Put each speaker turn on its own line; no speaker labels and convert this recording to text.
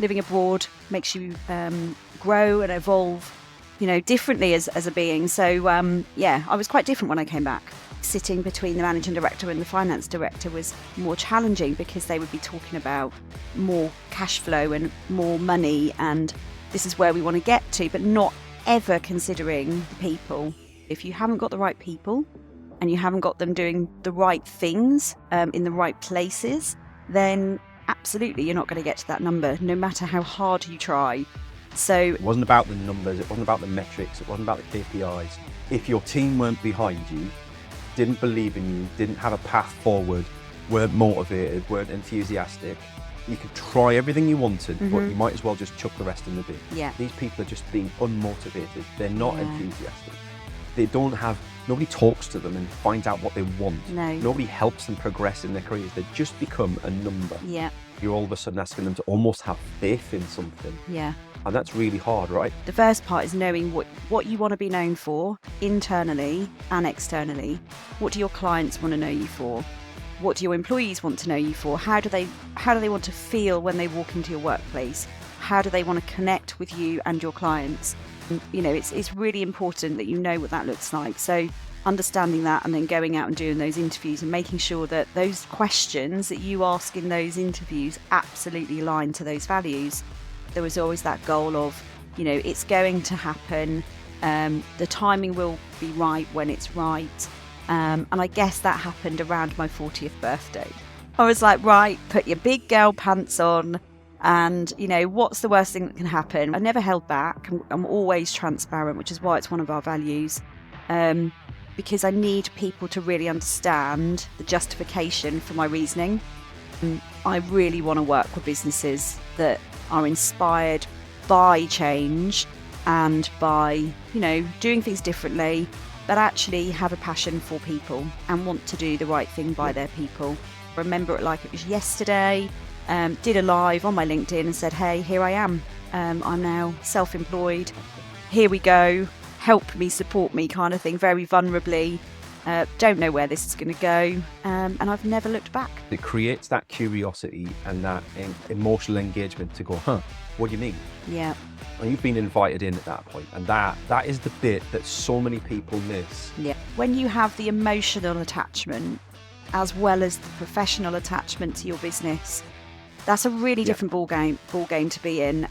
living abroad makes you grow and evolve, differently as a being. So, I was quite different when I came back. Sitting between the managing director and the finance director was more challenging because they would be talking about more cash flow and more money, and this is where we want to get to, but not ever considering people. If you haven't got the right people and you haven't got them doing the right things in the right places, then absolutely you're not going to get to that number, no matter how hard you try. So
it wasn't about the numbers, it wasn't about the metrics, it wasn't about the KPIs. If your team weren't behind you, didn't believe in you, didn't have a path forward, weren't motivated, weren't enthusiastic, you could try everything you wanted, but you might as well just chuck the rest in the bin.
Yeah.
These people are just being unmotivated. They're not enthusiastic. They don't have, nobody talks to them and finds out what they want.
No.
Nobody helps them progress in their careers. They just become a number.
Yeah.
You're all of a sudden asking them to almost have faith in something.
Yeah.
And that's really hard, right?
The first part is knowing what you want to be known for, internally and externally. What do your clients want to know you for? What do your employees want to know you for? How do they want to feel when they walk into your workplace? How do they want to connect with you and your clients? It's really important that you know what that looks like. So understanding that and then going out and doing those interviews and making sure that those questions that you ask in those interviews absolutely align to those values. There was always that goal of, it's going to happen. The timing will be right when it's right. And I guess that happened around my 40th birthday. I was like, right, put your big girl pants on. And, what's the worst thing that can happen? I never held back. I'm always transparent, which is why it's one of our values. Because I need people to really understand the justification for my reasoning. I really want to work with businesses that are inspired by change and by, doing things differently, but actually have a passion for people and want to do the right thing by their people. Remember it like it was yesterday. Did a live on my LinkedIn and said, hey, here I am. I'm now self-employed. Here we go. Help me, support me kind of thing, very vulnerably. Don't know where this is going to go. And I've never looked back.
It creates that curiosity and that emotional engagement to go, what do you mean?
Yeah.
And you've been invited in at that point. And that is the bit that so many people miss.
Yeah. When you have the emotional attachment as well as the professional attachment to your business, that's a really different ball game to be in.